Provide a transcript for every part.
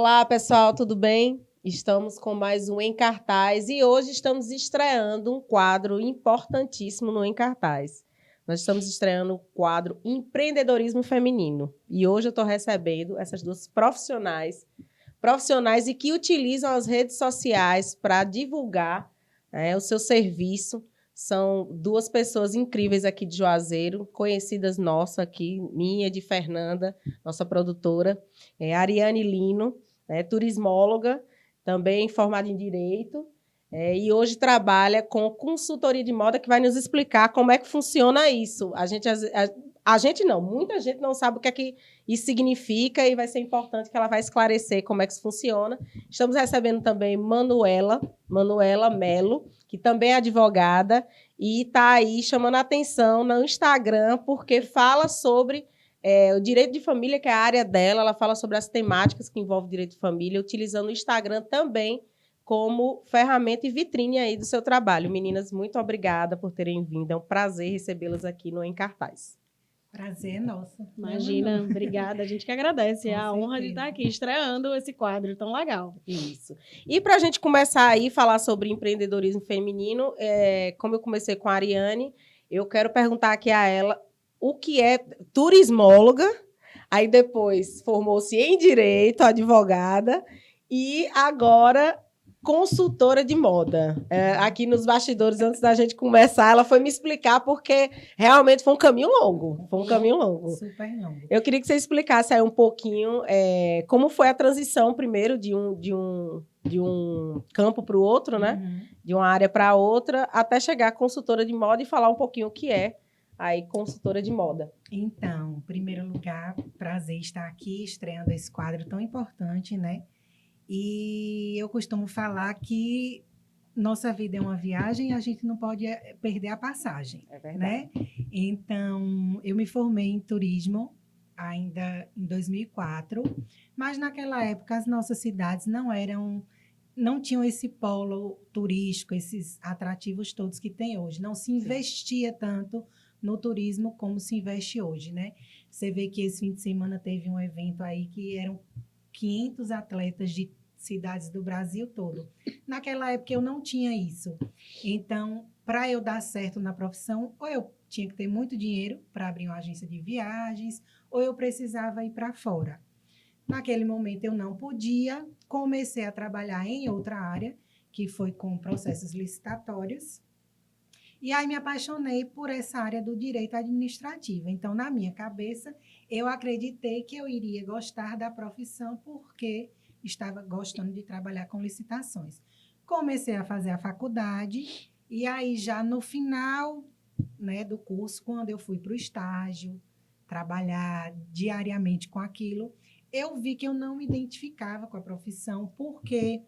Olá, pessoal, tudo bem? Estamos com mais um Em Cartaz e hoje estamos estreando um quadro importantíssimo no Em Cartaz. Nós estamos estreando o quadro Empreendedorismo Feminino. E hoje eu estou recebendo essas duas profissionais e que utilizam as redes sociais para divulgar o seu serviço. São duas pessoas incríveis aqui de Juazeiro, conhecidas nossas aqui, minha, de Fernanda, nossa produtora, Ariane Lino, turismóloga, também formada em Direito, e hoje trabalha com consultoria de moda, que vai nos explicar como é que funciona isso. A gente não, muita gente não sabe o que é que isso significa e vai ser importante que ela vai esclarecer como é que isso funciona. Estamos recebendo também Manuela Melo, que também é advogada e está aí chamando a atenção no Instagram, porque fala sobre o direito de família, que é a área dela. Ela fala sobre as temáticas que envolvem direito de família, utilizando o Instagram também como ferramenta e vitrine aí do seu trabalho. Meninas, muito obrigada por terem vindo. É um prazer recebê-las aqui no Em Cartaz. Prazer é nosso. Imagina, obrigada. A gente que agradece a honra de estar aqui estreando esse quadro tão legal. Isso. E para a gente começar aí a falar sobre empreendedorismo feminino, como eu comecei com a Ariane, eu quero perguntar aqui a ela o que é turismóloga, aí depois formou-se em Direito, advogada, e agora consultora de moda. Aqui nos bastidores, antes da gente começar, ela foi me explicar, porque realmente foi um caminho longo. Super longo. Eu queria que você explicasse aí um pouquinho como foi a transição, primeiro, de um campo para o outro, né? Uhum. De uma área para outra, até chegar a consultora de moda e falar um pouquinho o que é aí consultora de moda. Então, em primeiro lugar, prazer estar aqui estreando esse quadro tão importante, né? E eu costumo falar que nossa vida é uma viagem e a gente não pode perder a passagem. É verdade. Né? Então, eu me formei em turismo ainda em 2004, mas naquela época as nossas cidades não tinham esse polo turístico, esses atrativos todos que tem hoje. Não se investia tanto no turismo como se investe hoje, né? Você vê que esse fim de semana teve um evento aí que eram 500 atletas de cidades do Brasil todo. Naquela época eu não tinha isso. Então, para eu dar certo na profissão, ou eu tinha que ter muito dinheiro para abrir uma agência de viagens, ou eu precisava ir para fora. Naquele momento eu não podia, comecei a trabalhar em outra área, que foi com processos licitatórios, e aí me apaixonei por essa área do direito administrativo. Então, na minha cabeça, eu acreditei que eu iria gostar da profissão porque estava gostando de trabalhar com licitações. Comecei a fazer a faculdade e aí já no final, né, do curso, quando eu fui para o estágio, trabalhar diariamente com aquilo, eu vi que eu não me identificava com a profissão porque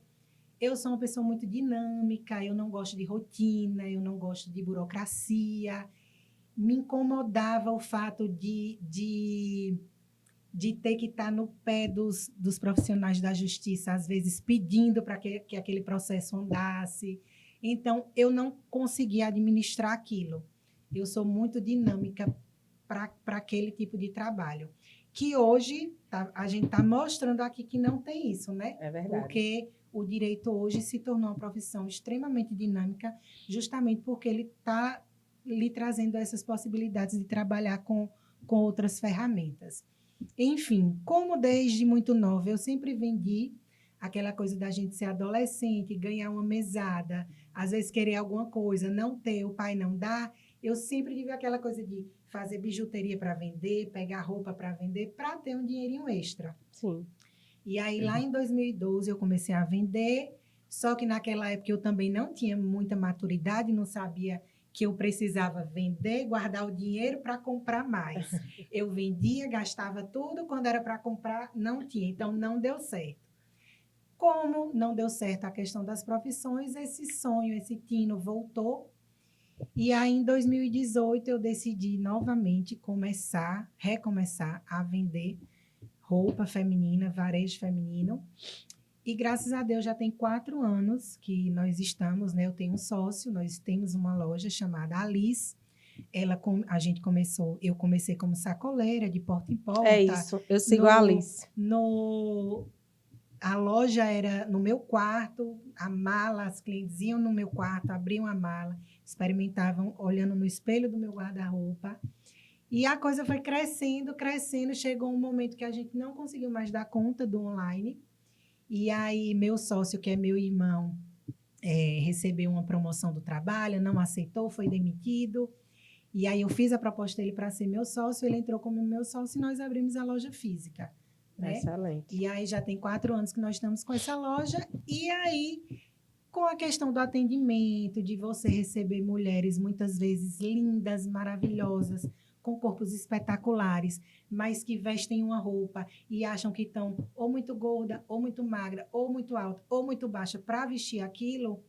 eu sou uma pessoa muito dinâmica, eu não gosto de rotina, eu não gosto de burocracia. Me incomodava o fato de ter que estar no pé dos profissionais da justiça, às vezes pedindo para que aquele processo andasse. Então, eu não conseguia administrar aquilo. Eu sou muito dinâmica para aquele tipo de trabalho. Que hoje, a gente está mostrando aqui que não tem isso, né? É verdade. Porque o direito hoje se tornou uma profissão extremamente dinâmica, justamente porque ele está lhe trazendo essas possibilidades de trabalhar com outras ferramentas. Enfim, como desde muito nova eu sempre vendi aquela coisa da gente ser adolescente, ganhar uma mesada, às vezes querer alguma coisa, não ter, o pai não dá, eu sempre tive aquela coisa de fazer bijuteria para vender, pegar roupa para vender, para ter um dinheirinho extra. Sim. E aí, lá em 2012, eu comecei a vender, só que naquela época eu também não tinha muita maturidade, não sabia que eu precisava vender, guardar o dinheiro para comprar mais. Eu vendia, gastava tudo, quando era para comprar, não tinha. Então, não deu certo. Como não deu certo a questão das profissões, esse sonho, esse tino voltou. E aí, em 2018, eu decidi novamente recomeçar a vender roupa feminina, varejo feminino. E graças a Deus já tem 4 anos que nós estamos, né? Eu tenho um sócio, nós temos uma loja chamada Alice. Eu comecei como sacoleira, de porta em porta. É isso, eu sigo a Alice. A loja era no meu quarto, a mala, as clientes iam no meu quarto, abriam a mala, experimentavam olhando no espelho do meu guarda-roupa. E a coisa foi crescendo, crescendo, chegou um momento que a gente não conseguiu mais dar conta do online. E aí meu sócio, que é meu irmão, recebeu uma promoção do trabalho, não aceitou, foi demitido. E aí eu fiz a proposta dele para ser meu sócio, ele entrou como meu sócio e nós abrimos a loja física. Né? Excelente. E aí já tem 4 anos que nós estamos com essa loja. E aí, com a questão do atendimento, de você receber mulheres muitas vezes lindas, maravilhosas, com corpos espetaculares, mas que vestem uma roupa e acham que estão ou muito gorda, ou muito magra, ou muito alta, ou muito baixa para vestir aquilo,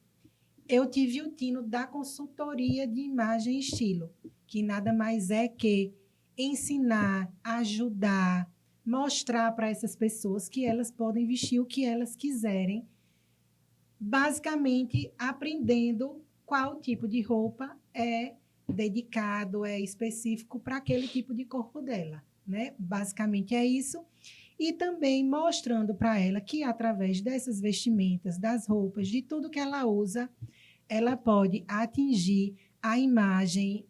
eu tive o tino da consultoria de imagem e estilo, que nada mais é que ensinar, ajudar, mostrar para essas pessoas que elas podem vestir o que elas quiserem, basicamente aprendendo qual tipo de roupa é dedicado, é específico para aquele tipo de corpo dela, né? Basicamente é isso. E também mostrando para ela que através dessas vestimentas, das roupas, de tudo que ela usa, ela pode atingir a imagem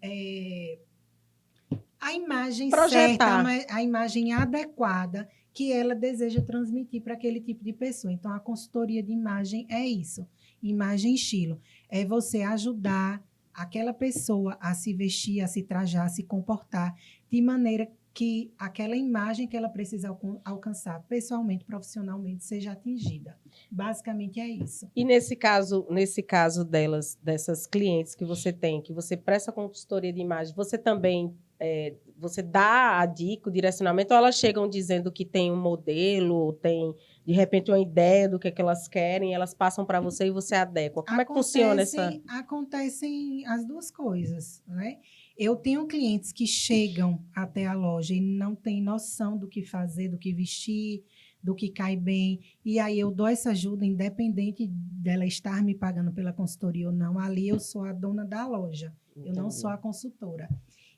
Projetar. certa, a imagem adequada que ela deseja transmitir para aquele tipo de pessoa. Então, a consultoria de imagem é isso. Imagem e estilo. É você ajudar aquela pessoa a se vestir, a se trajar, a se comportar de maneira que aquela imagem que ela precisa alcançar pessoalmente, profissionalmente, seja atingida. Basicamente é isso. E nesse caso dessas clientes que você tem, que você presta consultoria de imagem, você também você dá a dica, o direcionamento, ou elas chegam dizendo que tem um modelo, tem, de repente, uma ideia do que é que elas querem, elas passam para você e você adequa. Como é que funciona essa? Acontecem as duas coisas, né? Eu tenho clientes que chegam até a loja e não têm noção do que fazer, do que vestir, do que cai bem. E aí eu dou essa ajuda, independente dela estar me pagando pela consultoria ou não. Ali eu sou a dona da loja, eu não sou a consultora.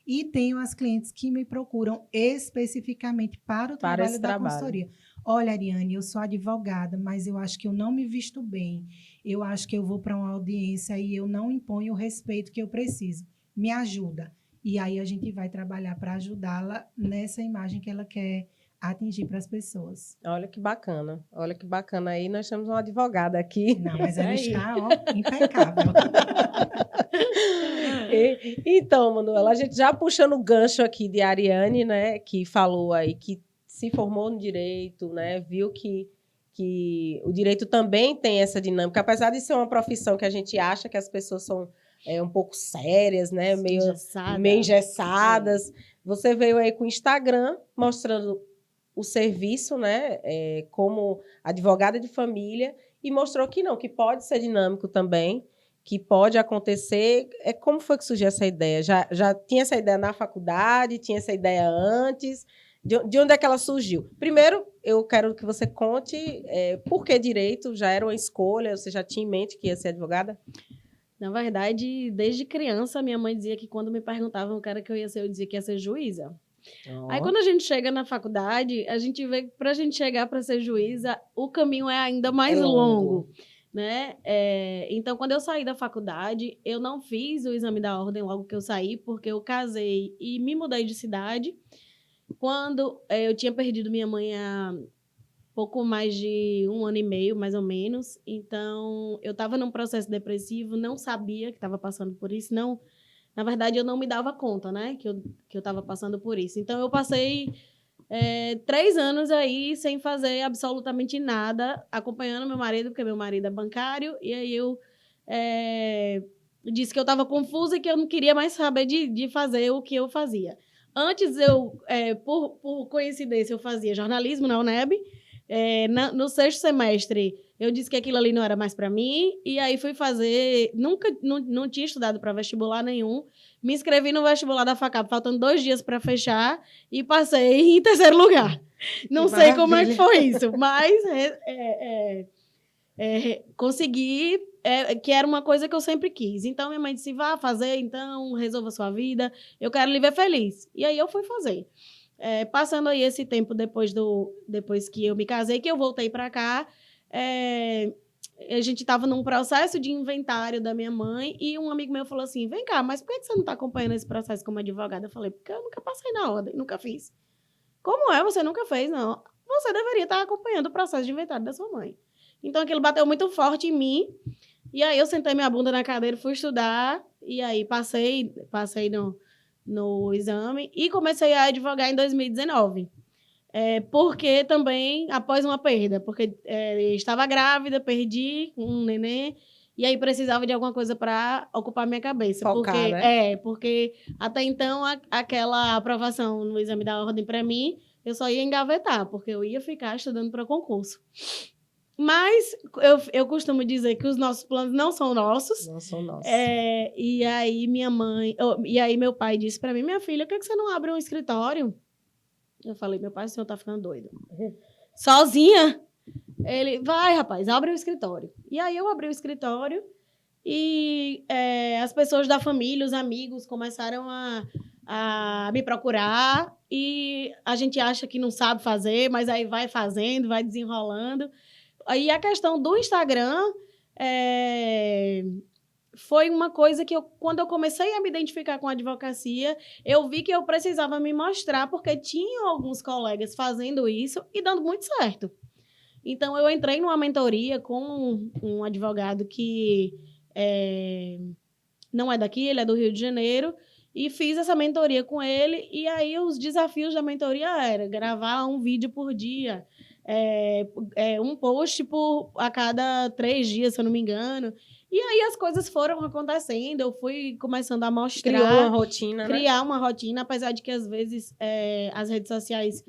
E tenho as clientes que me procuram especificamente para o trabalho da consultoria. Olha, Ariane, eu sou advogada, mas eu acho que eu não me visto bem. Eu acho que eu vou para uma audiência e eu não imponho o respeito que eu preciso. Me ajuda. E aí a gente vai trabalhar para ajudá-la nessa imagem que ela quer atingir para as pessoas. Olha que bacana. Olha que bacana. Aí nós temos uma advogada aqui. Não, mas ela está, ó, impecável. Então, Manuela, a gente já puxando o gancho aqui de Ariane, né, que falou aí que se formou no direito, né, viu que o direito também tem essa dinâmica, apesar de ser uma profissão que a gente acha que as pessoas são um pouco sérias, né, meio engessadas. Você veio aí com o Instagram mostrando o serviço, né, como advogada de família, e mostrou que não, que pode ser dinâmico também, que pode acontecer. Como foi que surgiu essa ideia? Já tinha essa ideia na faculdade? Tinha essa ideia antes? De onde é que ela surgiu? Primeiro, eu quero que você conte por que direito? Já era uma escolha? Você já tinha em mente que ia ser advogada? Na verdade, desde criança, minha mãe dizia que quando me perguntavam o que era que eu ia ser, eu dizia que ia ser juíza. Aí, quando a gente chega na faculdade, a gente vê que para a gente chegar para ser juíza, o caminho é ainda mais longo. Né? Então, quando eu saí da faculdade, eu não fiz o exame da ordem logo que eu saí, porque eu casei e me mudei de cidade. Quando eu tinha perdido minha mãe há pouco mais de 1 ano e meio, mais ou menos. Então, eu estava num processo depressivo, não sabia que estava passando por isso. Não, na verdade, eu não me dava conta, né, que eu estava passando por isso. Então, eu passei 3 anos aí sem fazer absolutamente nada, acompanhando meu marido, porque meu marido é bancário, e aí eu disse que eu estava confusa e que eu não queria mais saber de fazer o que eu fazia. Antes, por coincidência, eu fazia jornalismo na UNEB. No 6º semestre, eu disse que aquilo ali não era mais para mim, e aí fui fazer... Não tinha estudado para vestibular nenhum. Me inscrevi no vestibular da FACAP, faltando 2 dias para fechar, e passei em 3º lugar. Não sei como é que foi isso, mas consegui, que era uma coisa que eu sempre quis. Então, minha mãe disse, vá fazer, então, resolva a sua vida, eu quero lhe ver feliz. E aí, eu fui fazer. Passando aí esse tempo depois que eu me casei, que eu voltei para cá, a gente estava num processo de inventário da minha mãe e um amigo meu falou assim, vem cá, mas por que você não está acompanhando esse processo como advogada? Eu falei, porque eu nunca passei na ordem, nunca fiz. Como é? Você nunca fez? Não. Você deveria estar acompanhando o processo de inventário da sua mãe. Então, aquilo bateu muito forte em mim. E aí, eu sentei minha bunda na cadeira, fui estudar. E aí, passei no exame. E comecei a advogar em 2019. Porque também, após uma perda. Porque estava grávida, perdi um neném. E aí, precisava de alguma coisa para ocupar minha cabeça. Focar, né? Porque até então, aquela aprovação no exame da ordem para mim, eu só ia engavetar, porque eu ia ficar estudando para concurso. Mas eu costumo dizer que os nossos planos não são nossos. Não são nossos. E aí meu pai disse para mim, minha filha, por que você não abre um escritório? Eu falei, meu pai, o senhor tá ficando doido. Sozinha? Ele, vai, rapaz, abre o escritório. E aí eu abri o escritório e as pessoas da família, os amigos, começaram a me procurar e a gente acha que não sabe fazer, mas aí vai fazendo, vai desenrolando. Aí a questão do Instagram foi uma coisa que quando eu comecei a me identificar com a advocacia, eu vi que eu precisava me mostrar, porque tinha alguns colegas fazendo isso e dando muito certo. Então, eu entrei numa mentoria com um advogado que não é daqui, ele é do Rio de Janeiro, e fiz essa mentoria com ele, e aí os desafios da mentoria era gravar um vídeo por dia, um post a cada 3 dias, se eu não me engano. E aí as coisas foram acontecendo, eu fui começando a mostrar. Criou uma rotina, criar uma rotina, apesar de que às vezes as redes sociais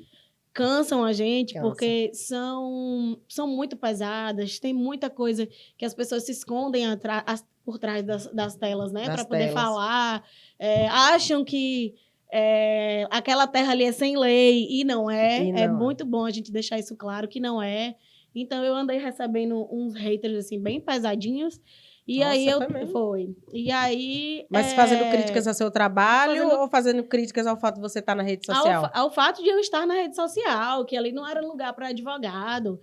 cansam a gente, porque são muito pesadas, tem muita coisa que as pessoas se escondem por trás das telas, né? Para poder falar. Acham que aquela terra ali é sem lei, e não é. É muito bom a gente deixar isso claro que não é. Então, eu andei recebendo uns haters, assim, bem pesadinhos. E aí foi. E aí. Mas fazendo críticas ao seu trabalho ou fazendo críticas ao fato de você estar na rede social? Ao fato de eu estar na rede social, que ali não era lugar para advogado.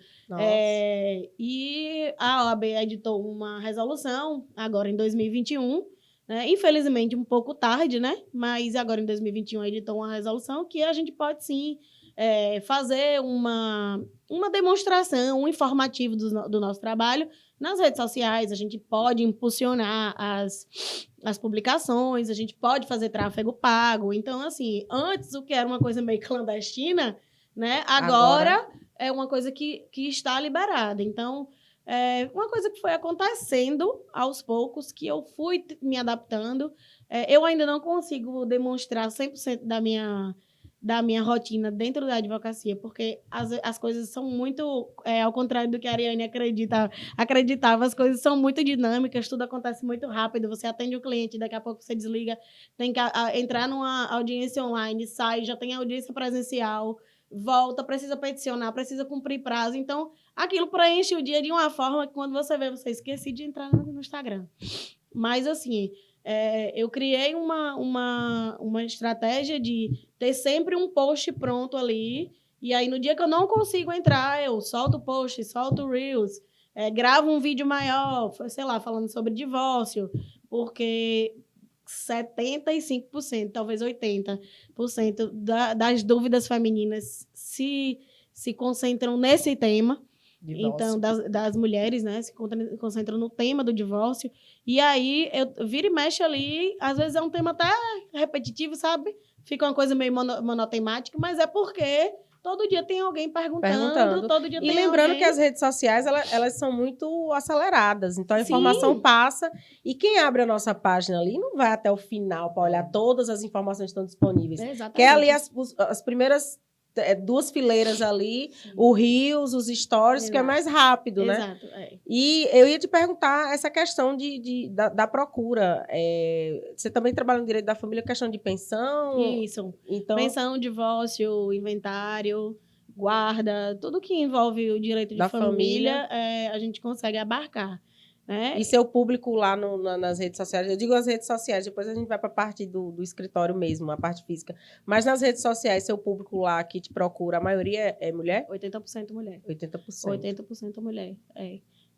E a OAB editou uma resolução agora em 2021. Né? Infelizmente, um pouco tarde, né? Mas agora em 2021 editou uma resolução que a gente pode sim fazer uma demonstração, um informativo do nosso trabalho nas redes sociais. A gente pode impulsionar as publicações, a gente pode fazer tráfego pago. Então, assim, antes o que era uma coisa meio clandestina, né? Agora é uma coisa que está liberada. Então, uma coisa que foi acontecendo aos poucos, que eu fui me adaptando. Eu ainda não consigo demonstrar 100% da minha rotina dentro da advocacia, porque as coisas são muito, ao contrário do que a Ariane acreditava, as coisas são muito dinâmicas, tudo acontece muito rápido, você atende o cliente, daqui a pouco você desliga, tem que entrar numa audiência online, sai, já tem audiência presencial, volta, precisa peticionar, precisa cumprir prazo, então aquilo preenche o dia de uma forma que quando você vê, você esquece de entrar no Instagram. Mas assim, eu criei uma estratégia de ter sempre um post pronto ali, e aí no dia que eu não consigo entrar, eu solto o post, solto o Reels, gravo um vídeo maior, sei lá, falando sobre divórcio, porque 75%, talvez 80% das dúvidas femininas se concentram nesse tema. Divórcio. Então, das mulheres, né, se concentram no tema do divórcio. E aí, eu viro e mexo ali, às vezes é um tema até repetitivo, sabe? Fica uma coisa meio monotemática, mas é porque todo dia tem alguém perguntando. Todo dia e lembrando que as redes sociais, elas são muito aceleradas. Então, a informação passa. E quem abre a nossa página ali não vai até o final para olhar todas as informações que estão disponíveis. Exatamente. Quer ali as primeiras 2 fileiras ali, o Reels, os stories, Exato. Que é mais rápido, né? Exato, E eu ia te perguntar essa questão da procura. Você também trabalha no direito da família, questão de pensão? Isso. Então, pensão, divórcio, inventário, guarda, tudo que envolve o direito de família. A gente consegue abarcar. né? E seu público lá nas redes sociais, eu digo as redes sociais, depois a gente vai para a parte do escritório mesmo, a parte física. Mas nas redes sociais, seu público lá que te procura, a maioria é mulher? 80% mulher. 80%. 80% mulher,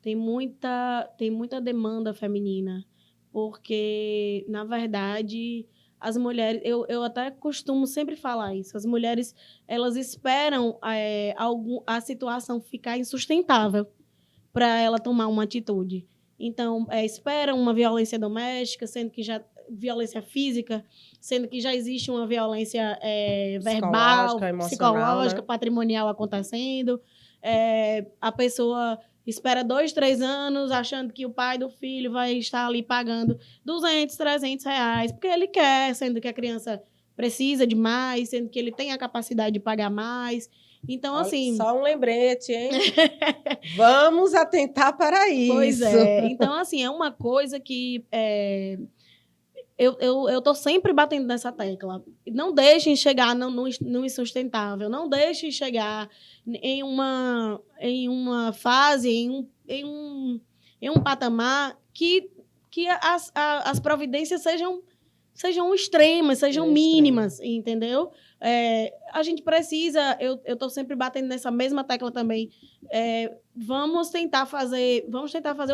Tem muita demanda feminina, porque, na verdade, as mulheres... Eu até costumo sempre falar isso. As mulheres, elas esperam a situação ficar insustentável para ela tomar uma atitude. Então, esperam uma violência doméstica, sendo que já... violência física, sendo que já existe uma violência verbal, psicológica, né? patrimonial acontecendo. A pessoa espera 2, 3 anos achando que o pai do filho vai estar ali pagando 200, 300 reais, porque ele quer, sendo que a criança precisa de mais, sendo que ele tem a capacidade de pagar mais. Então, Olha, assim... só um lembrete, hein? Vamos atentar para isso. Pois é. Então, assim, é uma coisa que... Eu tô sempre batendo nessa tecla. Não deixem chegar no insustentável. Não deixem chegar em uma fase, em um patamar que as providências sejam extremas, sejam mínimas, entendeu? A gente precisa... Eu tô sempre batendo nessa mesma tecla também. Vamos tentar fazer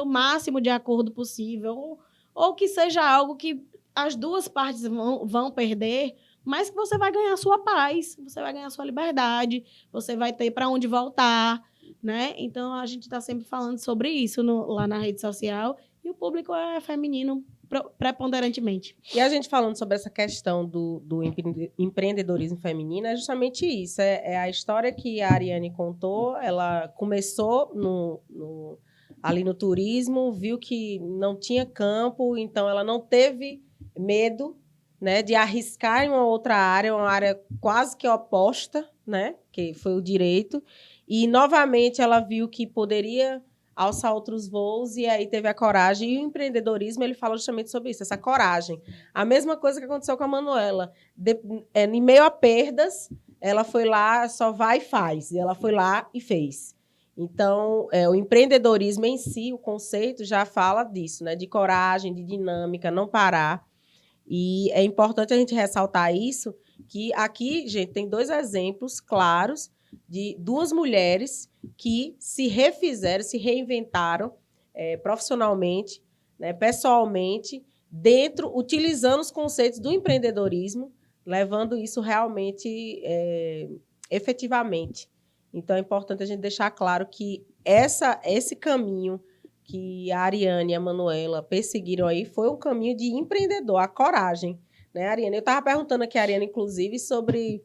o máximo de acordo possível. Ou que seja algo que as duas partes vão perder, mas que você vai ganhar sua paz, você vai ganhar sua liberdade, você vai ter para onde voltar, né? Então, a gente está sempre falando sobre isso lá na rede social, e o público é feminino preponderantemente. E a gente falando sobre essa questão do empreendedorismo feminino, é justamente isso. É a história que a Ariane contou. Ela começou ali no turismo, viu que não tinha campo, então ela não teve medo, né, de arriscar em uma outra área, uma área quase que oposta, né, que foi o direito. E, novamente, ela viu que poderia alçar outros voos, e aí teve a coragem. E o empreendedorismo, ele fala justamente sobre isso, essa coragem. A mesma coisa que aconteceu com a Manuela. Em meio a perdas, ela foi lá, só vai e faz. E ela foi lá e fez. Então, o empreendedorismo em si, o conceito já fala disso, né? De coragem, de dinâmica, não parar. E é importante a gente ressaltar isso, que aqui, gente, tem 2 exemplos claros de 2 mulheres que se refizeram, se reinventaram profissionalmente, né, pessoalmente, utilizando os conceitos do empreendedorismo, levando isso realmente efetivamente. Então, é importante a gente deixar claro que esse caminho que a Ariane e a Manuela perseguiram aí foi um caminho de empreendedor, a coragem, né, Ariane? Eu estava perguntando aqui a Ariane, inclusive, sobre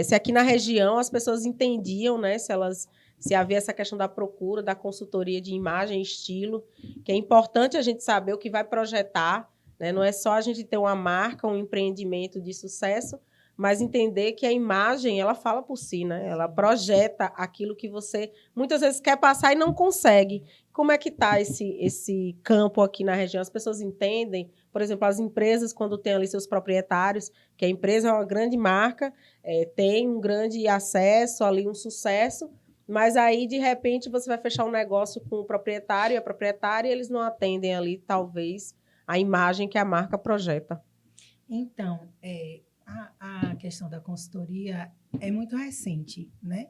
se aqui na região as pessoas entendiam, né, se havia essa questão da procura, da consultoria de imagem e estilo, que é importante a gente saber o que vai projetar, né? Não é só a gente ter uma marca, um empreendimento de sucesso, mas entender que a imagem, ela fala por si, né? Ela projeta aquilo que você muitas vezes quer passar e não consegue. Como é que está esse campo aqui na região? As pessoas entendem, por exemplo, as empresas, quando tem ali seus proprietários, que a empresa é uma grande marca, tem um grande acesso ali, um sucesso, mas aí, de repente, você vai fechar um negócio com o proprietário e a proprietária, e eles não atendem ali, talvez, a imagem que a marca projeta. Então, a questão da consultoria é muito recente, né?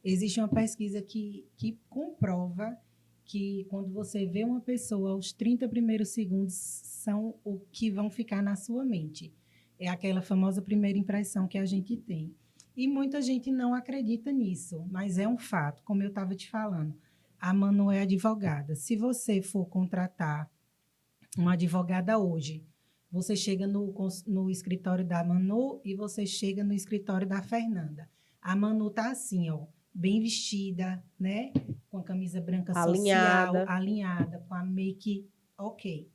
Existe uma pesquisa que comprova que quando você vê uma pessoa, os 30 primeiros segundos são o que vão ficar na sua mente. É aquela famosa primeira impressão que a gente tem. E muita gente não acredita nisso, mas é um fato. Como eu estava te falando, a Manu é advogada. Se você for contratar uma advogada hoje, você chega no escritório da Manu e você chega no escritório da Fernanda. A Manu tá assim, ó, bem vestida, né? Com a camisa branca social, alinhada, com a make ok.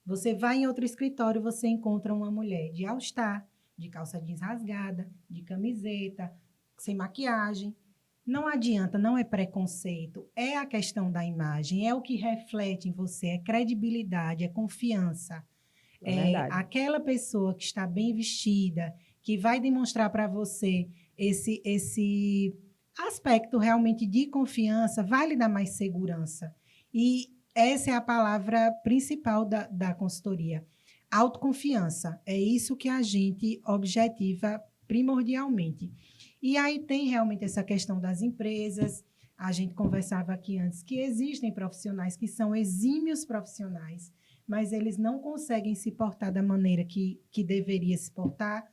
Você vai em outro escritório, você encontra uma mulher de all-star, de calça jeans rasgada, de camiseta, sem maquiagem. Não adianta, não é preconceito, é a questão da imagem, é o que reflete em você, é credibilidade, é confiança. Aquela pessoa que está bem vestida, que vai demonstrar para você esse aspecto realmente de confiança, vai lhe dar mais segurança. E essa é a palavra principal da consultoria. Autoconfiança. É isso que a gente objetiva primordialmente. E aí tem realmente essa questão das empresas. A gente conversava aqui antes que existem profissionais que são exímios profissionais, mas eles não conseguem se portar da maneira que deveria se portar,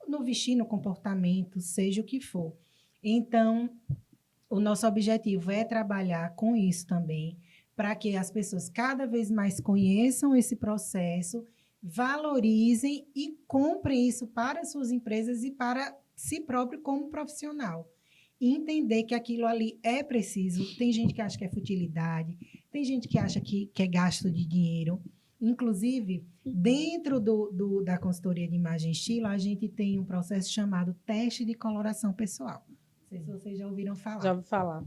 no vestir, no comportamento, seja o que for. Então, o nosso objetivo é trabalhar com isso também, para que as pessoas cada vez mais conheçam esse processo, valorizem e comprem isso para as suas empresas e para si próprio como profissional. E entender que aquilo ali é preciso. Tem gente que acha que é futilidade, tem gente que acha que é gasto de dinheiro. Inclusive, dentro da consultoria de imagem e estilo, a gente tem um processo chamado teste de coloração pessoal. Não sei se vocês já ouviram falar. Já ouvi falar.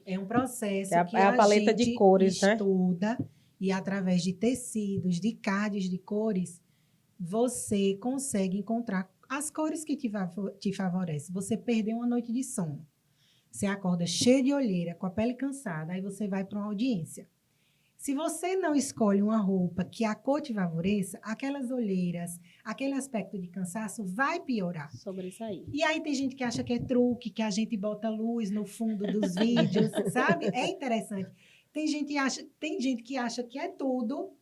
É um processo que É a paleta gente de cores, né? estuda e através de tecidos, de cards de cores, você consegue encontrar as cores que te favorecem. Você perdeu uma noite de sono. Você acorda cheio de olheira, com a pele cansada, aí você vai para uma audiência. Se você não escolhe uma roupa que a cor te favoreça, aquelas olheiras, aquele aspecto de cansaço vai piorar. Sobressair. E aí tem gente que acha que é truque, que a gente bota luz no fundo dos vídeos, sabe? É interessante. Tem gente que acha que é tudo,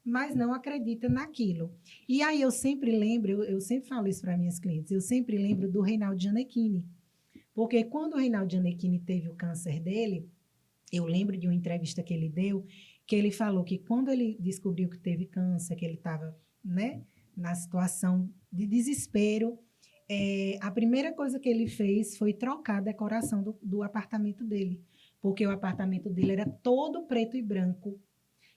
mas não acredita naquilo. E aí eu sempre lembro, eu sempre falo isso para minhas clientes, eu sempre lembro do Reinaldo Gianecchini. Porque quando o Reinaldo Gianecchini teve o câncer dele, eu lembro de uma entrevista que ele deu, que ele falou que quando ele descobriu que teve câncer, que ele estava, né, na situação de desespero, a primeira coisa que ele fez foi trocar a decoração do apartamento dele, porque o apartamento dele era todo preto e branco.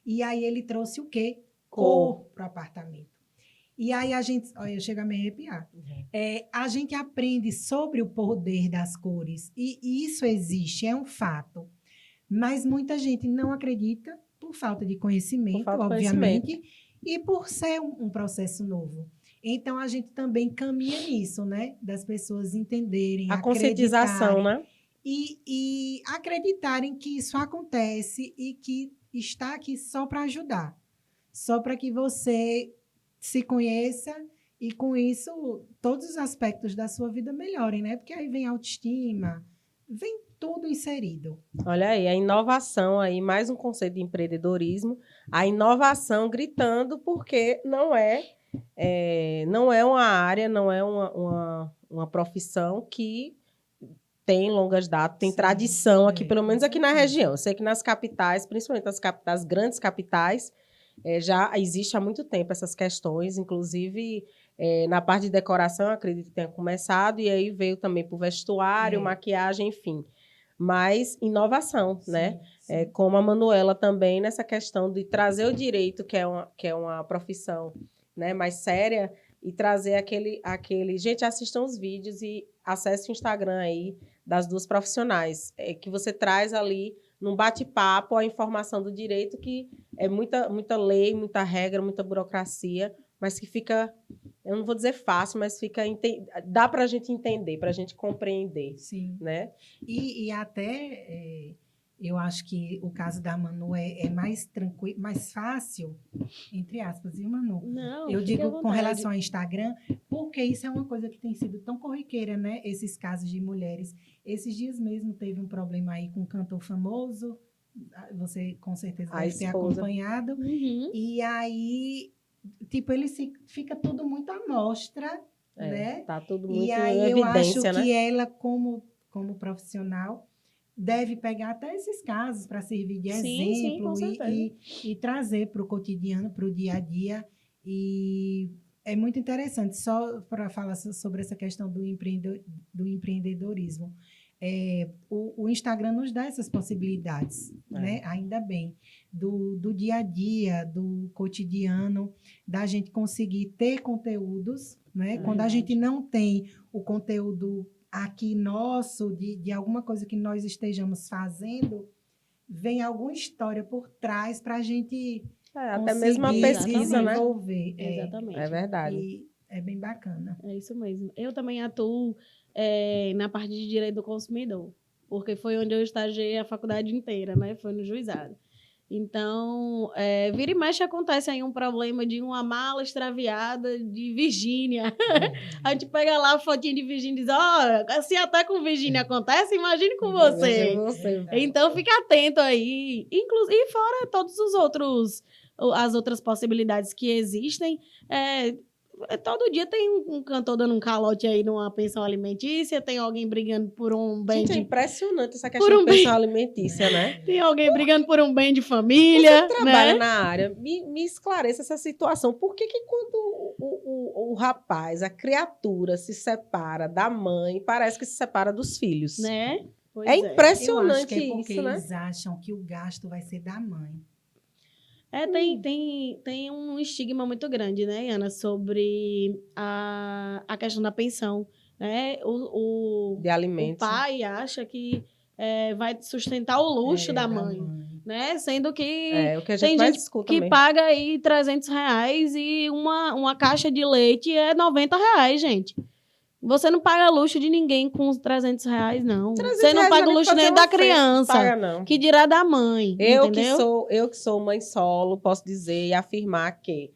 E aí ele trouxe o quê? Cor para o apartamento. E aí a gente... Olha, eu chego a me arrepiar. A gente aprende sobre o poder das cores. E isso existe, é um fato. Mas muita gente não acredita por falta de conhecimento, obviamente, e por ser um processo novo. Então, a gente também caminha nisso, né? Das pessoas entenderem, a conscientização, né? E acreditarem que isso acontece e que está aqui só para ajudar. Só para que você se conheça e, com isso, todos os aspectos da sua vida melhorem, né? Porque aí vem autoestima, vem tudo inserido. Olha aí, a inovação aí, mais um conceito de empreendedorismo, a inovação gritando, porque não é uma área, não é uma profissão que tem longas datas, tem tradição aqui, pelo menos aqui na região. Eu sei que nas capitais, principalmente as grandes capitais, já existe há muito tempo essas questões, inclusive na parte de decoração, eu acredito que tenha começado, e aí veio também para o vestuário, maquiagem, enfim. Mas inovação, sim, né? Sim. Como a Manuela também, nessa questão de trazer o direito, que é uma profissão, né, mais séria, e trazer aquele... Gente, assistam os vídeos e acesse o Instagram aí das duas profissionais, que você traz ali, num bate-papo, a informação do direito, que é muita lei, muita regra, muita burocracia, mas que fica... Eu não vou dizer fácil, mas dá para a gente entender, para a gente compreender. Sim. Né? E até eu acho que o caso da Manu é mais tranquilo, mais fácil, entre aspas, viu, Manu? Não, eu digo com relação ao Instagram, porque isso é uma coisa que tem sido tão corriqueira, né? Esses casos de mulheres. Esses dias mesmo teve um problema aí com um cantor famoso, você com certeza deve ter acompanhado. Uhum. E aí... Tipo, fica tudo muito à mostra, né? Tá tudo muito e aí em evidência, eu acho né? que ela, como profissional, deve pegar até esses casos para servir de exemplo e trazer para o cotidiano, para o dia a dia. E é muito interessante, só para falar sobre essa questão do empreendedorismo. O Instagram nos dá essas possibilidades, né? Ainda bem, do dia a dia, do cotidiano, da gente conseguir ter conteúdos, né? Quando a gente não tem o conteúdo aqui nosso, de alguma coisa que nós estejamos fazendo, vem alguma história por trás para a gente até mesmo a pesquisa, desenvolver. Né? Exatamente. É verdade. E é bem bacana. É isso mesmo. Eu também atuo na parte de direito do consumidor, porque foi onde eu estagiei a faculdade inteira, né? Foi no juizado. Então, vira e mexe acontece aí um problema de uma mala extraviada de Virgínia. A gente pega lá a fotinha de Virgínia e diz, ó, se até com Virgínia acontece, imagine com você. Então, fica atento aí. Inclusive, fora todos os outros, as outras possibilidades que existem, todo dia tem um cantor dando um calote aí numa pensão alimentícia, tem alguém brigando por um bem Gente, de... é impressionante essa questão de pensão alimentícia, né? Tem alguém brigando por um bem de família, Você trabalha né? na área, me esclareça essa situação. Por que quando o rapaz, a criatura, se separa da mãe, parece que se separa dos filhos? Né? Pois É Eu acho impressionante que é porque isso, né? eles acham que o gasto vai ser da mãe. Tem um estigma muito grande, né, Ana, sobre a questão da pensão, né? De O alimentos. pai acha que vai sustentar o luxo da mãe, né? Sendo que É o que a gente tem mais gente escuta que mesmo. paga aí R$300 e uma caixa de leite é R$90, gente. Você não paga luxo de ninguém com R$300, não. Você não paga o luxo nem da criança, Paga, não. que dirá da mãe, entendeu? Eu que sou mãe solo, posso dizer e afirmar que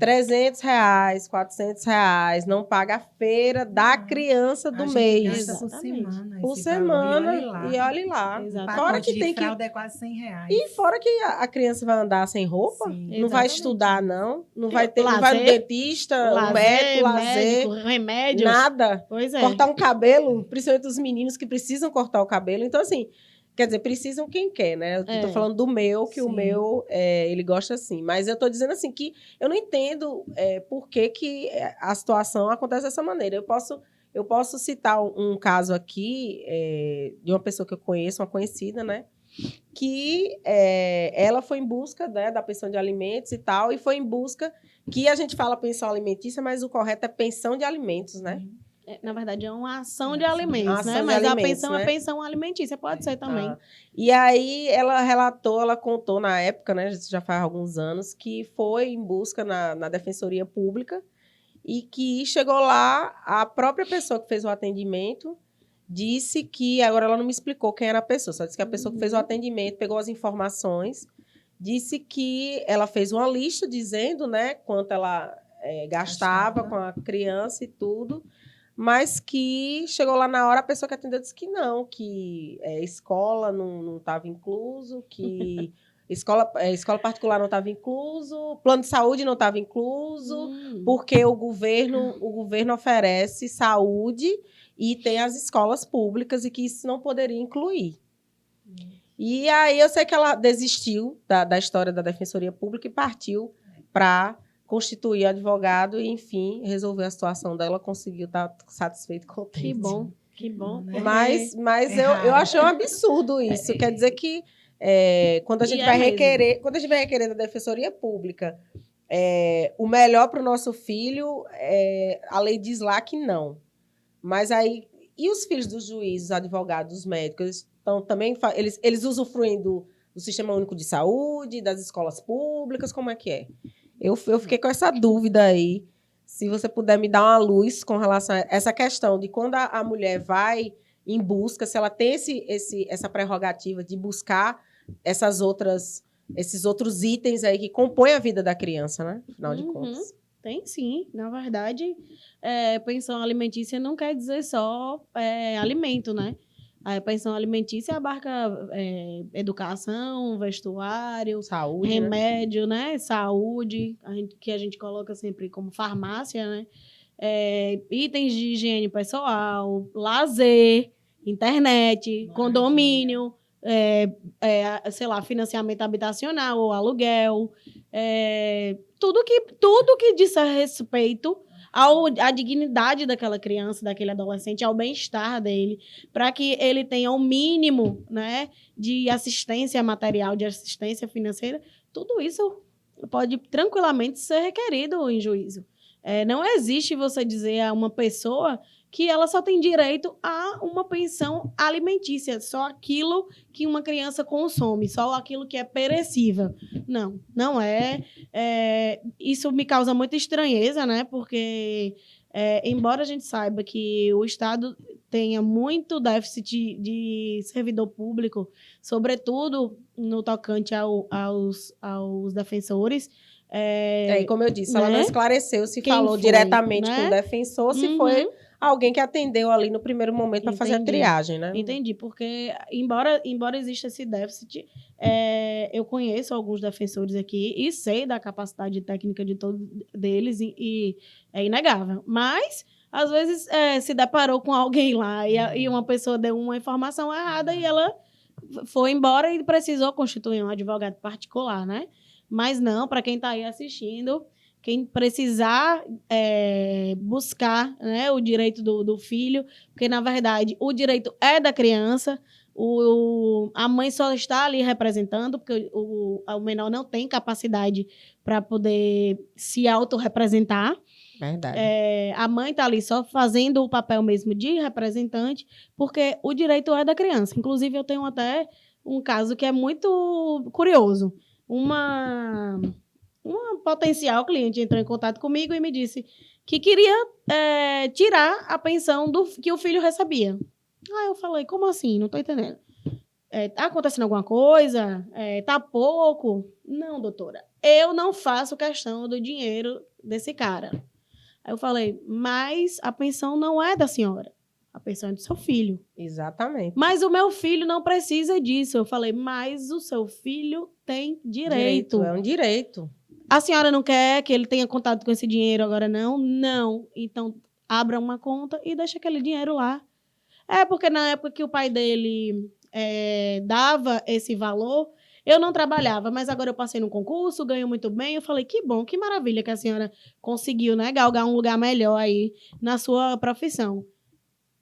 R$300, R$400 não paga a feira da criança do mês. Gasta por Exatamente. semana. Por esse valor, semana, e olhe lá. Exatamente. Fora Fora que de tem que... fralda é quase R$100. E fora que a criança vai andar sem roupa, Sim. não vai Exatamente. estudar, não. Não vai Lazer, no dentista, um médico, lazer, remédios. nada. Pois é. Cortar um cabelo, principalmente os meninos que precisam cortar o cabelo. Então, assim, quer dizer, precisam quem quer, né? Eu tô falando do meu, que o Sim. meu, ele gosta assim. Mas eu tô dizendo assim, que eu não entendo por que a situação acontece dessa maneira. Eu posso citar um caso aqui de uma pessoa que eu conheço, uma conhecida, né? Que ela foi em busca, né, da pensão de alimentos e tal, e foi em busca que a gente fala pensão alimentícia, mas o correto é pensão de alimentos, né? Na verdade, é uma ação de Uma alimentos, ação né? de Mas alimentos, a pensão né? é pensão alimentícia, pode ser também. E aí ela contou na época, né, já faz alguns anos, que foi em busca na Defensoria Pública e que chegou lá, a própria pessoa que fez o atendimento disse que, agora ela não me explicou quem era a pessoa, só disse que a pessoa que fez o atendimento pegou as informações, disse que ela fez uma lista dizendo, né, quanto ela gastava com a criança e tudo, mas que chegou lá na hora, a pessoa que atendeu disse que não, que escola não estava incluso, que escola particular não estava incluso, plano de saúde não estava incluso, porque o governo oferece saúde e tem as escolas públicas e que isso não poderia incluir. E aí eu sei que ela desistiu da história da Defensoria Pública e partiu para constituir advogado e, enfim, resolver a situação dela, conseguiu estar satisfeito com o tempo. Que bom. Né? Mas eu achei um absurdo isso. Quer dizer que quando a gente vai requerer da Defensoria Pública o melhor para o nosso filho, a lei diz lá que não. Mas aí, e os filhos dos juízes, advogados, dos médicos, eles usufruem do Sistema Único de Saúde, das escolas públicas, como é que é? Eu fiquei com essa dúvida aí. Se você puder me dar uma luz com relação a essa questão de quando a mulher vai em busca, se ela tem essa prerrogativa de buscar esses outros itens aí que compõem a vida da criança, né? Afinal de contas. Tem sim. Na verdade, pensão alimentícia não quer dizer só alimento, né? A pensão alimentícia abarca educação, vestuário, saúde, remédio, né? Saúde, que a gente coloca sempre como farmácia, né? Itens de higiene pessoal, lazer, internet, condomínio, sei lá, financiamento habitacional ou aluguel, tudo que diz a respeito à dignidade daquela criança, daquele adolescente, ao bem-estar dele, para que ele tenha o mínimo, né, de assistência material, de assistência financeira, tudo isso pode tranquilamente ser requerido em juízo. Não existe você dizer a uma pessoa que ela só tem direito a uma pensão alimentícia, só aquilo que uma criança consome, só aquilo que é perecível. Não, não é. Isso me causa muita estranheza, né? Porque, embora a gente saiba que o Estado tenha muito déficit de servidor público, sobretudo no tocante aos defensores. E como eu disse, ela não esclareceu se Quem falou foi, diretamente né? com o defensor, se foi alguém que atendeu ali no primeiro momento para fazer a triagem, né? Entendi, porque embora exista esse déficit, eu conheço alguns defensores aqui e sei da capacidade técnica de todos deles e é inegável. Mas, às vezes, se deparou com alguém lá e uma pessoa deu uma informação errada e ela foi embora e precisou constituir um advogado particular, né? Mas não, para quem está aí assistindo, quem precisar buscar, né, o direito do filho, porque, na verdade, o direito é da criança, a mãe só está ali representando, porque o menor não tem capacidade para poder se autorrepresentar. Verdade. A mãe está ali só fazendo o papel mesmo de representante, porque o direito é da criança. Inclusive, eu tenho até um caso que é muito curioso. Uma potencial cliente entrou em contato comigo e me disse que queria tirar a pensão que o filho recebia. Eu falei, como assim? Não estou entendendo. Tá acontecendo alguma coisa? Tá pouco? Não, doutora. Eu não faço questão do dinheiro desse cara. Aí eu falei, mas a pensão não é da senhora. A pensão é do seu filho. Exatamente. Mas o meu filho não precisa disso. Eu falei, mas o seu filho tem direito. É um direito. A senhora não quer que ele tenha contato com esse dinheiro agora, não? Não. Então, abra uma conta e deixa aquele dinheiro lá. Porque na época que o pai dele dava esse valor, eu não trabalhava, mas agora eu passei no concurso, ganho muito bem. Eu falei, que bom, que maravilha que a senhora conseguiu, né, galgar um lugar melhor aí na sua profissão.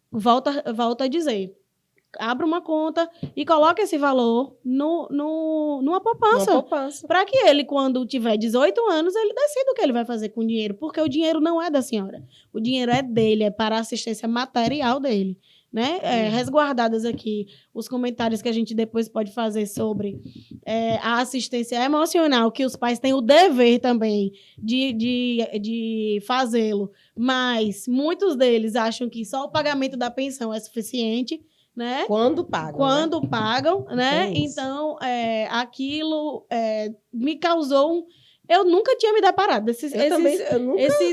Volto a dizer, abra uma conta e coloque esse valor numa poupança. Para que ele, quando tiver 18 anos, ele decida o que ele vai fazer com o dinheiro. Porque o dinheiro não é da senhora. O dinheiro é dele, é para a assistência material dele. Né? Resguardadas aqui os comentários que a gente depois pode fazer sobre a assistência emocional, que os pais têm o dever também de fazê-lo. Mas muitos deles acham que só o pagamento da pensão é suficiente. Né? Quando pagam, né? Então, aquilo me causou Eu nunca tinha me deparado. Esses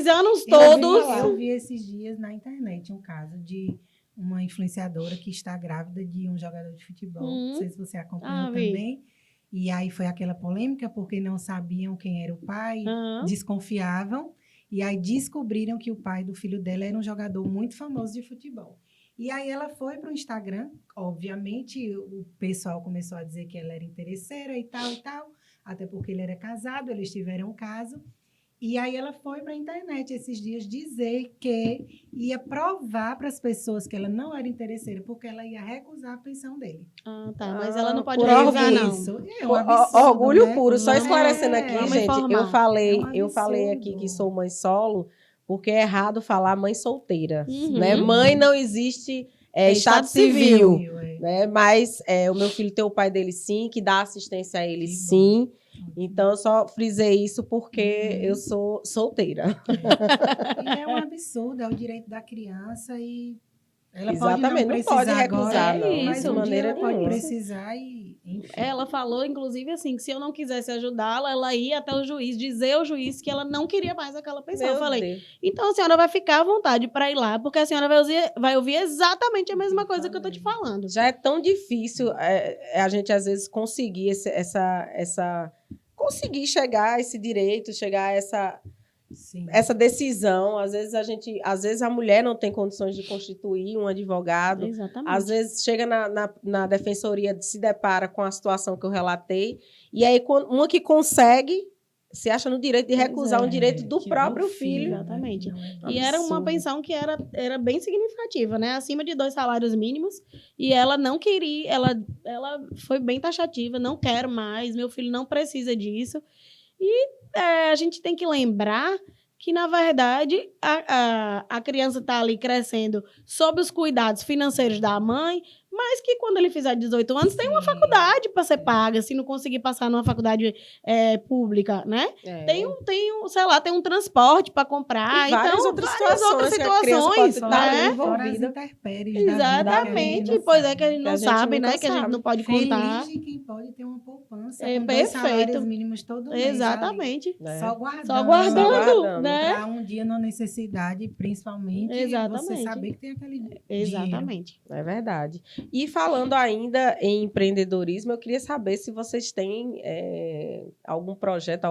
anos todos... Eu vi esses dias na internet um caso de uma influenciadora que está grávida de um jogador de futebol. Não sei se você acompanhou também. E aí foi aquela polêmica, porque não sabiam quem era o pai, desconfiavam. E aí descobriram que o pai do filho dela era um jogador muito famoso de futebol. E aí ela foi para o Instagram, obviamente o pessoal começou a dizer que ela era interesseira e tal, até porque ele era casado, eles tiveram um caso. E aí ela foi para a internet esses dias dizer que ia provar para as pessoas que ela não era interesseira, porque ela ia recusar a pensão dele. Mas ela não pode recusar, não. Isso. É um absurdo, orgulho, né? puro. Só esclarecendo aqui, gente, eu falei absurdo. aqui que sou mãe solo, porque é errado falar mãe solteira. Né? Uhum. Mãe não existe estado civil. Né? Mas o meu filho tem o pai dele sim, que dá assistência a ele sim. Então, eu só frisei isso porque eu sou solteira. E é um absurdo, é o direito da criança e ela Exatamente, não pode recusar, agora, mas de um maneira dia ela pode nenhuma. precisar e... Enfim. Ela falou, inclusive, assim, que se eu não quisesse ajudá-la, ela ia até o juiz, dizer ao juiz que ela não queria mais aquela pensão. Eu falei, então a senhora vai ficar à vontade para ir lá, porque a senhora vai ouvir exatamente a mesma coisa que eu tô te falando. Já é tão difícil a gente, às vezes, conseguir conseguir chegar a esse direito, chegar a essa decisão. Às vezes a mulher não tem condições de constituir um advogado. Exatamente. Às vezes chega na defensoria, se depara com a situação que eu relatei, e aí uma que consegue se acha no direito de recusar um direito do próprio filho. Exatamente. E era uma pensão que era bem significativa, né? Acima de 2 salários mínimos. E ela não queria, ela foi bem taxativa, não quero mais, meu filho não precisa disso. E a gente tem que lembrar que, na verdade, a criança está ali crescendo sob os cuidados financeiros da mãe, mas que quando ele fizer 18 anos tem uma faculdade para ser paga, se não conseguir passar numa faculdade pública, né? Tem sei lá, tem um transporte para comprar, e várias outras situações que a criança pode estar né? envolvida. Exatamente, pois é que a gente não sabe, né? Que a gente não pode contar. Feliz de quem pode ter uma poupança É com 2 salários perfeito. mínimos todo mês. Exatamente. Ali, só guardando. Só guardando, né? Para um dia na necessidade, principalmente, você saber que tem aquele Exatamente. dinheiro. É verdade. E falando ainda em empreendedorismo, eu queria saber se vocês têm algum projeto,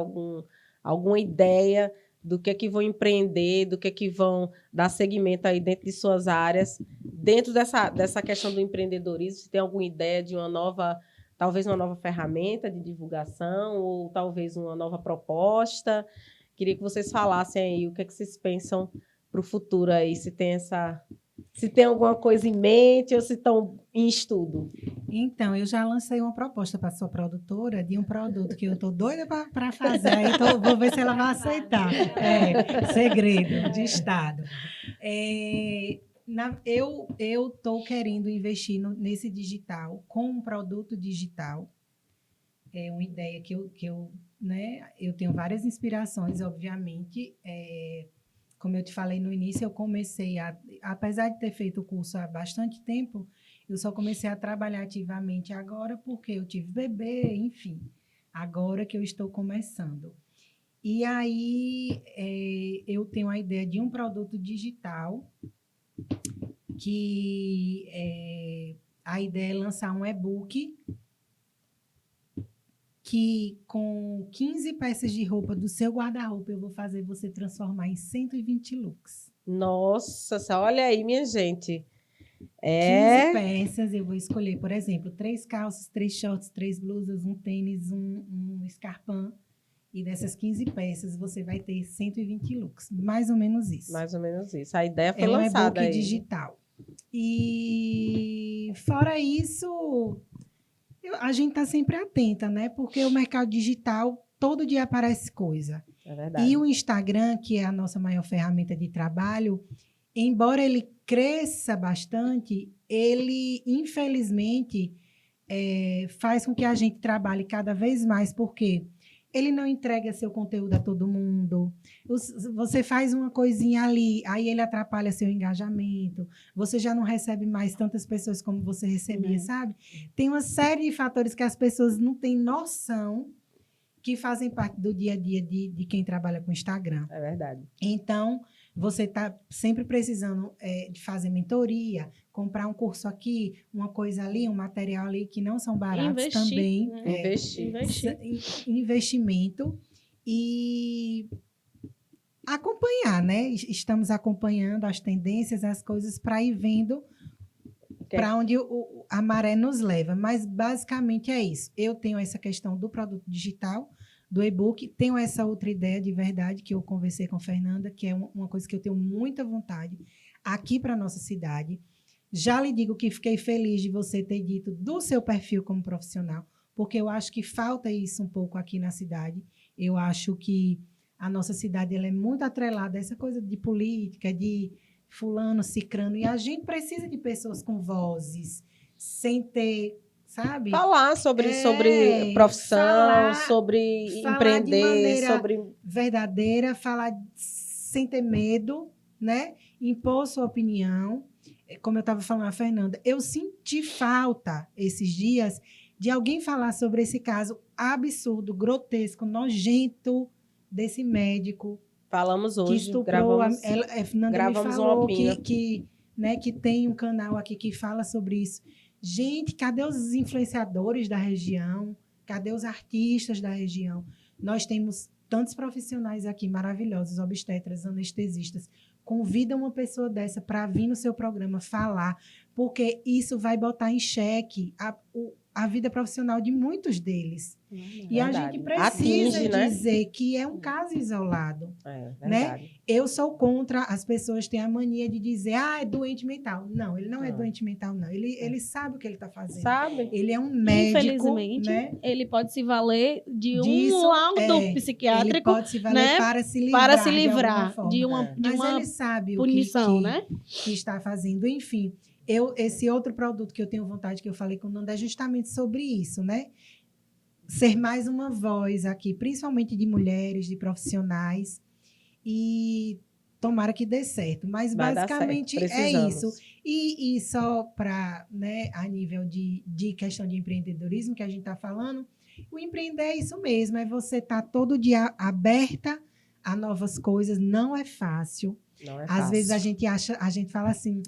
alguma ideia do que vão empreender, do que vão dar seguimento aí dentro de suas áreas, dentro dessa questão do empreendedorismo, se tem alguma ideia de talvez uma nova ferramenta de divulgação ou talvez uma nova proposta. Queria que vocês falassem aí o que vocês pensam para o futuro aí, se tem alguma coisa em mente ou se estão em estudo. Então, eu já lancei uma proposta para a sua produtora de um produto que eu estou doida para fazer, então vou ver se ela vai aceitar. Segredo de Estado. Eu estou querendo investir nesse digital, com um produto digital. É uma ideia que eu tenho várias inspirações, obviamente. Como eu te falei no início, eu comecei apesar de ter feito o curso há bastante tempo, eu só comecei a trabalhar ativamente agora porque eu tive bebê, enfim, agora que eu estou começando. E aí eu tenho a ideia de um produto digital que a ideia é lançar um e-book que com 15 peças de roupa do seu guarda-roupa eu vou fazer você transformar em 120 looks. Nossa, olha aí, minha gente. 15 peças, eu vou escolher, por exemplo, 3 calças, 3 shorts, 3 blusas, um tênis, um escarpão. E dessas 15 peças, você vai ter 120 looks. Mais ou menos isso. Mais ou menos isso. A ideia foi lançada aí. É um e-book digital. E fora isso, a gente está sempre atenta, né? Porque o mercado digital, todo dia aparece coisa. É verdade. E o Instagram, que é a nossa maior ferramenta de trabalho, embora ele cresça bastante, ele, infelizmente, faz com que a gente trabalhe cada vez mais, porque ele não entrega seu conteúdo a todo mundo. Você faz uma coisinha ali, aí ele atrapalha seu engajamento. Você já não recebe mais tantas pessoas como você recebia, sabe? Tem uma série de fatores que as pessoas não têm noção que fazem parte do dia a dia de quem trabalha com Instagram. É verdade. Então, você está sempre precisando de fazer mentoria, comprar um curso aqui, uma coisa ali, um material ali, que não são baratos também. Investimento. E acompanhar, né? Estamos acompanhando as tendências, as coisas, para ir vendo para onde a maré nos leva. Mas, basicamente, é isso. Eu tenho essa questão do produto digital, do e-book. Tenho essa outra ideia de verdade que eu conversei com a Fernanda, que é uma coisa que eu tenho muita vontade aqui para a nossa cidade. Já lhe digo que fiquei feliz de você ter dito do seu perfil como profissional, porque eu acho que falta isso um pouco aqui na cidade. Eu acho que a nossa cidade ela é muito atrelada a essa coisa de política, de fulano, cicrano, e a gente precisa de pessoas com vozes, sem ter, sabe? Falar sobre profissão, sobre empreender, sobre verdadeira, falar sem ter medo, né? Impor sua opinião. Como eu estava falando a Fernanda, eu senti falta esses dias de alguém falar sobre esse caso absurdo, grotesco, nojento desse médico. Falamos hoje, que estuprou Fernanda me falou que tem um canal aqui que fala sobre isso. Gente, cadê os influenciadores da região? Cadê os artistas da região? Nós temos tantos profissionais aqui maravilhosos, obstetras, anestesistas. Convida uma pessoa dessa para vir no seu programa falar, porque isso vai botar em xeque a vida profissional de muitos deles. E a Verdade. gente precisa Atinge, né? dizer que é um caso isolado. É, Né? verdade. Eu sou contra as pessoas terem a mania de dizer, é doente mental. Não, ele não é Não. doente mental, não. Ele sabe o que ele está fazendo. Sabe? Ele é um médico, Infelizmente, né? ele pode se valer de Disso, um laudo ele psiquiátrico pode se valer né, para se livrar, para se de alguma livrar forma. de É. Mas uma ele sabe punição, o que, né? que está fazendo. Enfim, esse outro produto que eu tenho vontade, que eu falei com o Nanda, é justamente sobre isso, né? Ser mais uma voz aqui, principalmente de mulheres, de profissionais, e tomara que dê certo. Mas Vai dar certo. basicamente é Precisamos. isso. E só para, né, a nível de questão de empreendedorismo que a gente está falando, o empreender é isso mesmo, é você estar todo dia aberta a novas coisas, não é fácil. Não é Às fácil. vezes a gente fala assim,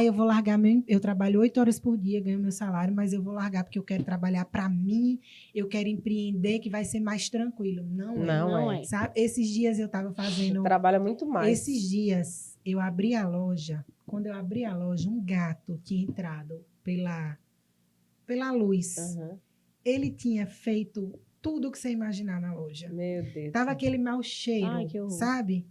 eu vou largar eu trabalho 8 horas por dia, ganho meu salário, mas eu vou largar porque eu quero trabalhar para mim, eu quero empreender, que vai ser mais tranquilo. Não é. Sabe? Esses dias eu estava fazendo... Trabalha muito mais. Esses dias eu abri a loja, quando eu abri a loja, um gato tinha entrado pela luz. Uhum. Ele tinha feito tudo que você imaginar na loja. Meu Deus. Tava aquele mau cheiro, Ai, que horror. sabe?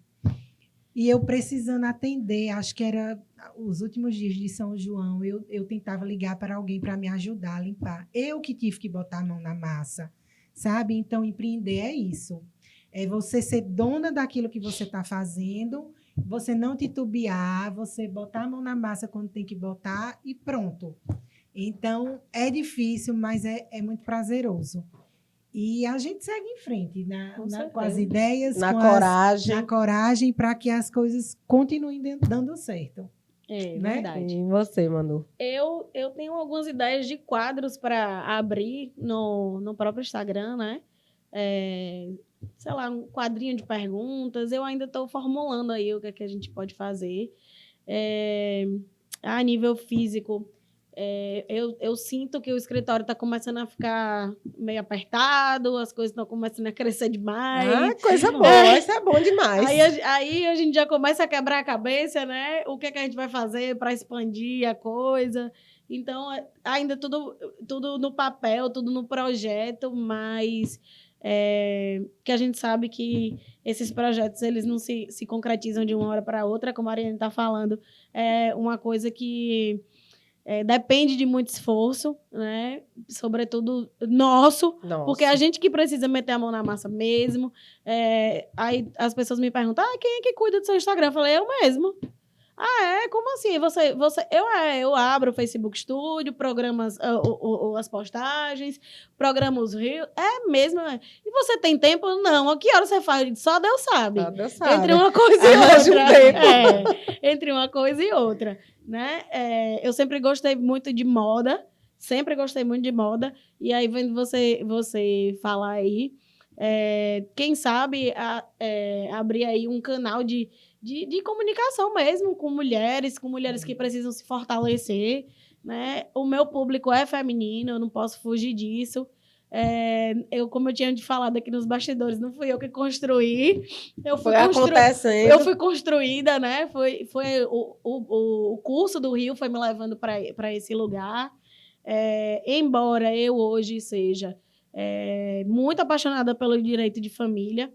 E eu precisando atender, acho que era os últimos dias de São João, eu tentava ligar para alguém para me ajudar a limpar. Eu que tive que botar a mão na massa, sabe? Então, empreender é isso. É você ser dona daquilo que você está fazendo, você não titubear, você botar a mão na massa quando tem que botar e pronto. Então, é difícil, mas é muito prazeroso. E a gente segue em frente, com as ideias, Na com coragem. na coragem, para que as coisas continuem dando certo. É Né? verdade. E você, Manu? Eu tenho algumas ideias de quadros para abrir no próprio Instagram, né? Sei lá, um quadrinho de perguntas. Eu ainda estou formulando aí o que é que a gente pode fazer. A nível físico, eu sinto que o escritório está começando a ficar meio apertado, as coisas estão começando a crescer demais. Coisa boa. Isso é bom demais. Aí a gente já começa a quebrar a cabeça, né? O que é que a gente vai fazer para expandir a coisa. Então, ainda tudo no papel, tudo no projeto, mas que a gente sabe que esses projetos eles não se concretizam de uma hora para outra, como a Ariane está falando. É uma coisa que depende de muito esforço, né? Sobretudo nosso, porque a gente que precisa meter a mão na massa mesmo. Aí as pessoas me perguntam, quem é que cuida do seu Instagram? Eu falei, eu mesmo. Como assim? Eu abro o Facebook Studio, programas as postagens, programo os reels. É mesmo? E você tem tempo? Não. A que hora você faz? Só Deus sabe. Só Deus sabe. Entre uma coisa e Arranja outra. um tempo. Entre uma coisa e outra. Né? Eu sempre gostei muito de moda. E aí, vendo você falar aí, quem sabe abrir aí um canal de comunicação mesmo com mulheres que precisam se fortalecer, né? O meu público é feminino, eu não posso fugir disso. Como eu tinha te falado aqui nos bastidores, não fui eu que construí. Acontecendo. Eu fui construída, né? Foi o curso do Rio foi me levando para esse lugar. Embora eu hoje seja muito apaixonada pelo direito de família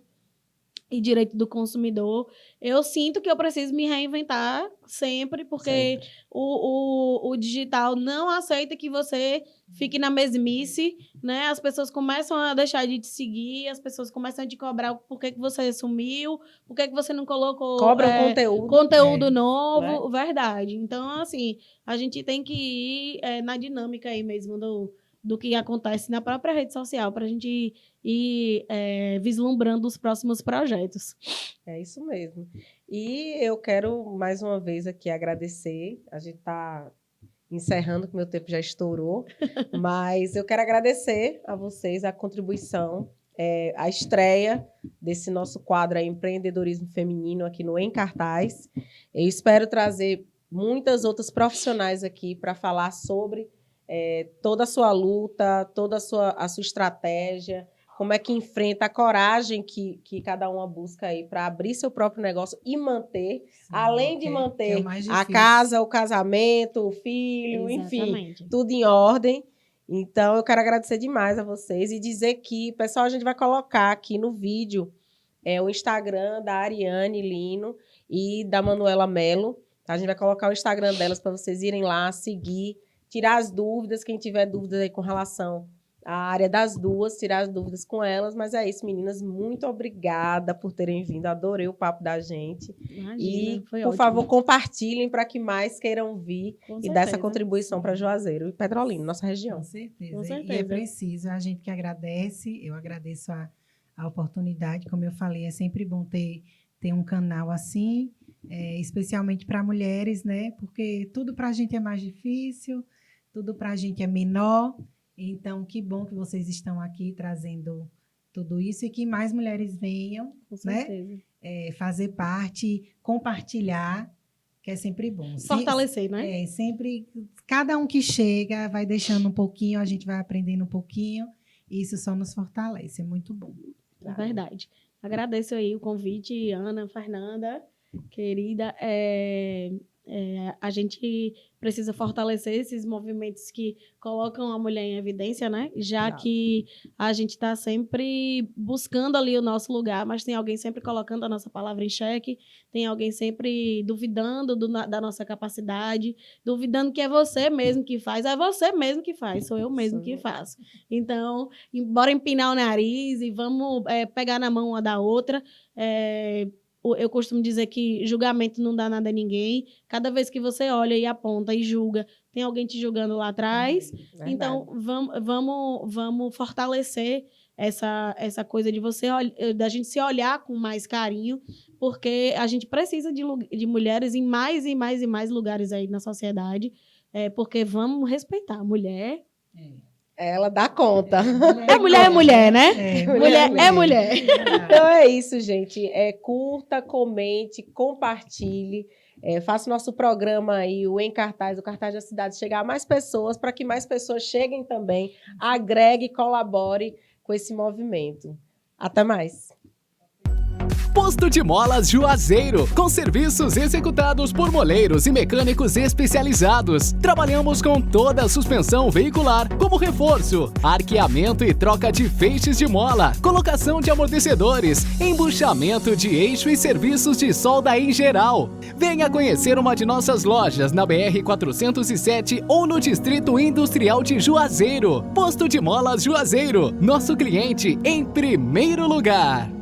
e direito do consumidor, eu sinto que eu preciso me reinventar sempre, porque o digital não aceita que você fique na mesmice, né? As pessoas começam a deixar de te seguir, as pessoas começam a te cobrar por que você sumiu, por que você não colocou... Cobra um conteúdo novo, né? Verdade. Então, assim, a gente tem que ir na dinâmica aí mesmo do que acontece na própria rede social, para a gente ir vislumbrando os próximos projetos. É isso mesmo. E eu quero, mais uma vez, aqui agradecer. A gente está encerrando, que meu tempo já estourou, mas eu quero agradecer a vocês a contribuição, a estreia desse nosso quadro aí, Empreendedorismo Feminino, aqui no Em Cartaz. Eu espero trazer muitas outras profissionais aqui para falar sobre toda a sua luta, toda a sua estratégia, como é que enfrenta a coragem que cada uma busca aí para abrir seu próprio negócio e manter, além de manter a casa, o casamento, o filho, Exatamente. enfim, tudo em ordem. Então, eu quero agradecer demais a vocês e dizer que, pessoal, a gente vai colocar aqui no vídeo o Instagram da Ariane Lino e da Manuela Melo. A gente vai colocar o Instagram delas para vocês irem lá, seguir, tirar as dúvidas, quem tiver dúvidas aí com relação à área das duas, tirar as dúvidas com elas. Mas é isso, meninas, muito obrigada por terem vindo, adorei o papo da gente. Imagina, E, foi por ótimo. favor, compartilhem para que mais queiram vir Com e dar essa certeza. contribuição para Juazeiro e Petrolina, nossa região. Com certeza. Com E certeza. é preciso, a gente que agradece, eu agradeço a oportunidade, como eu falei, é sempre bom ter um canal assim, especialmente para mulheres, né? Porque tudo para a gente é mais difícil, tudo para a gente é menor. Então, que bom que vocês estão aqui trazendo tudo isso e que mais mulheres venham, Com né? certeza. Fazer parte, compartilhar, que é sempre bom. Fortalecer, né? Sempre, cada um que chega vai deixando um pouquinho, a gente vai aprendendo um pouquinho, e isso só nos fortalece, é muito bom. É verdade. Agradeço aí o convite, Ana, Fernanda, querida. A gente precisa fortalecer esses movimentos que colocam a mulher em evidência, né? Já Claro. que a gente está sempre buscando ali o nosso lugar, mas tem alguém sempre colocando a nossa palavra em xeque, tem alguém sempre duvidando da nossa capacidade, duvidando que é você mesmo que faz, é você mesmo que faz, sou eu mesmo que faço. Então, bora empinar o nariz e vamos pegar na mão uma da outra. Eu costumo dizer que julgamento não dá nada a ninguém. Cada vez que você olha e aponta e julga, tem alguém te julgando lá atrás. Verdade. Então, vamos fortalecer essa coisa da gente se olhar com mais carinho, porque a gente precisa de mulheres em mais e mais e mais lugares aí na sociedade, porque vamos respeitar a mulher. Ela dá conta. Mulher é mulher, né? Mulher é mulher. Então é isso, gente. Curta, comente, compartilhe. Faça o nosso programa aí, o Cartaz da Cidade, chegar a mais pessoas, para que mais pessoas cheguem também, agregue e colabore com esse movimento. Até mais. Posto de Molas Juazeiro, com serviços executados por moleiros e mecânicos especializados. Trabalhamos com toda a suspensão veicular, como reforço, arqueamento e troca de feixes de mola, colocação de amortecedores, embuchamento de eixo e serviços de solda em geral. Venha conhecer uma de nossas lojas na BR-407 ou no Distrito Industrial de Juazeiro. Posto de Molas Juazeiro, nosso cliente em primeiro lugar.